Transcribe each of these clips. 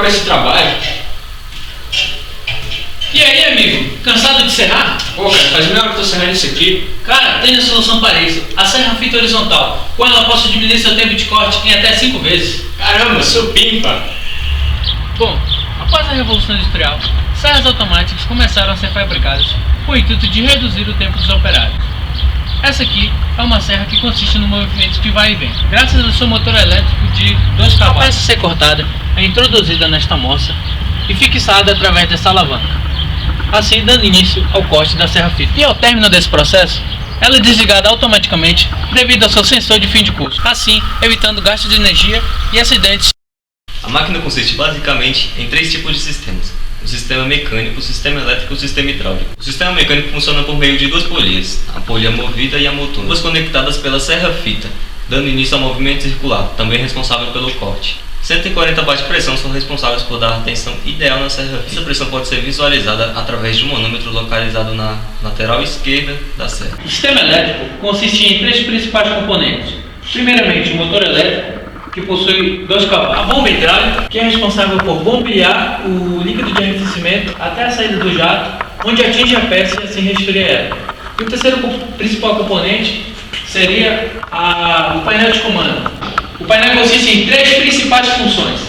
esse trabalho. E aí, amigo? Cansado de serrar? Pô, cara, faz meia hora que eu tô serrando isso aqui. Cara, tem a solução para isso. A serra fita horizontal. Com ela posso diminuir seu tempo de corte em até 5 vezes. Caramba, sou pimpa. Bom, após a Revolução Industrial, serras automáticas começaram a ser fabricadas com o intuito de reduzir o tempo dos operários. Essa aqui é uma serra que consiste no movimento de vai e vem. Graças ao seu motor elétrico de 2 cavalos. A peça a ser cortada é introduzida nesta moça e fixada através dessa alavanca, assim dando início ao corte da serra fita. E ao término desse processo, ela é desligada automaticamente devido ao seu sensor de fim de curso, assim evitando gasto de energia e acidentes. A máquina consiste basicamente em 3 tipos de sistemas: o sistema mecânico, o sistema elétrico e o sistema hidráulico. O sistema mecânico funciona por meio de 2 polias, a polia movida e a motor, duas conectadas pela serra-fita, dando início ao movimento circular, também responsável pelo corte. 140 watts de pressão são responsáveis por dar a tensão ideal na serra-fita. Essa pressão pode ser visualizada através de um manômetro localizado na lateral esquerda da serra. O sistema elétrico consiste em 3 principais componentes. Primeiramente, o motor elétrico, que possui 2 cavalos. A bomba hidráulica, que é responsável por bombear o líquido de arrefecimento até a saída do jato, onde atinge a peça e assim resfria ela. E o terceiro principal componente seria o painel de comando. O painel consiste em 3 principais funções: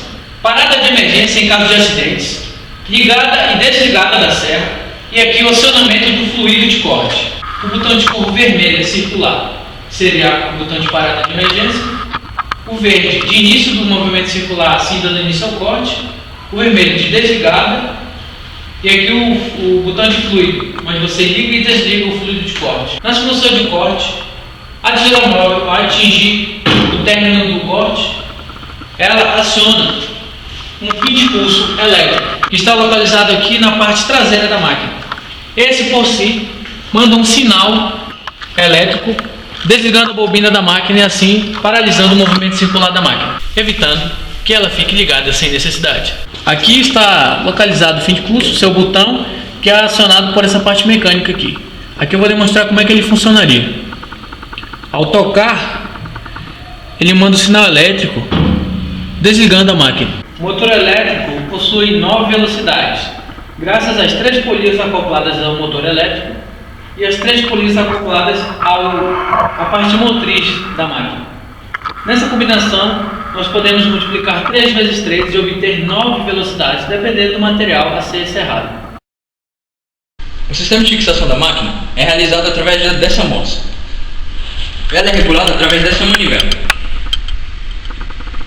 parada de emergência em caso de acidentes, ligada e desligada da serra, e aqui o acionamento do fluido de corte. O botão de cor vermelha circular seria o botão de parada de emergência, o verde de início do movimento circular, assim dando início ao corte, o vermelho de desligada, e aqui o botão de fluido, onde você liga e desliga o fluido de corte. Na função de corte, a tesoura móvel, ao atingir o término do corte, ela aciona um fim de pulso elétrico, que está localizado aqui na parte traseira da máquina. Esse, por si, manda um sinal elétrico, desligando a bobina da máquina e assim paralisando o movimento circular da máquina, evitando que ela fique ligada sem necessidade. Aqui está localizado o fim de curso, seu botão, que é acionado por essa parte mecânica aqui. Aqui eu vou demonstrar como é que ele funcionaria. Ao tocar, ele manda o sinal elétrico, desligando a máquina. O motor elétrico possui 9 velocidades, graças às 3 polias acopladas ao motor elétrico e as 3 polias acopladas à parte motriz da máquina. Nessa combinação, nós podemos multiplicar 3 vezes 3 e obter 9 velocidades, dependendo do material a ser serrado. O sistema de fixação da máquina é realizado através dessa moça. Ela é regulada através dessa manivela.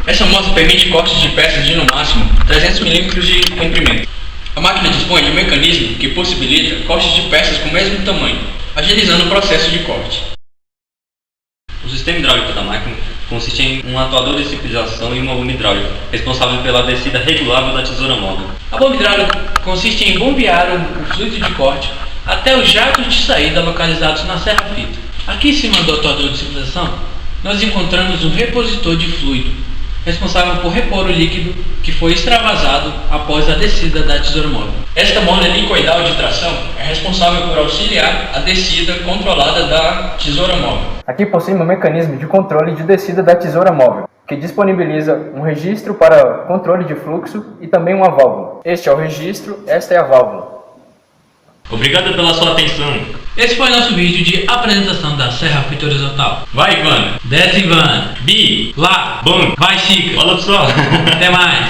Essa moça permite cortes de peças de no máximo 300 mm de comprimento. A máquina dispõe de um mecanismo que possibilita cortes de peças com o mesmo tamanho, agilizando o processo de corte. O sistema hidráulico da máquina consiste em um atuador de ciclização e uma bomba hidráulica, responsável pela descida regulável da tesoura móvel. A bomba hidráulica consiste em bombear o fluido de corte até os jatos de saída localizados na serra-fita. Aqui em cima do atuador de ciclização, nós encontramos um repositor de fluido, responsável por repor o líquido que foi extravasado após a descida da tesoura móvel. Esta mola helicoidal de tração é responsável por auxiliar a descida controlada da tesoura móvel. Aqui possui um mecanismo de controle de descida da tesoura móvel, que disponibiliza um registro para controle de fluxo e também uma válvula. Este é o registro, esta é a válvula. Obrigado pela sua atenção. Esse foi o nosso vídeo de apresentação da serra fita horizontal. Vai, Ivan. Desce, Ivan. Bi. Lá. Bom. Vai, Chica. Fala, pessoal. Até mais.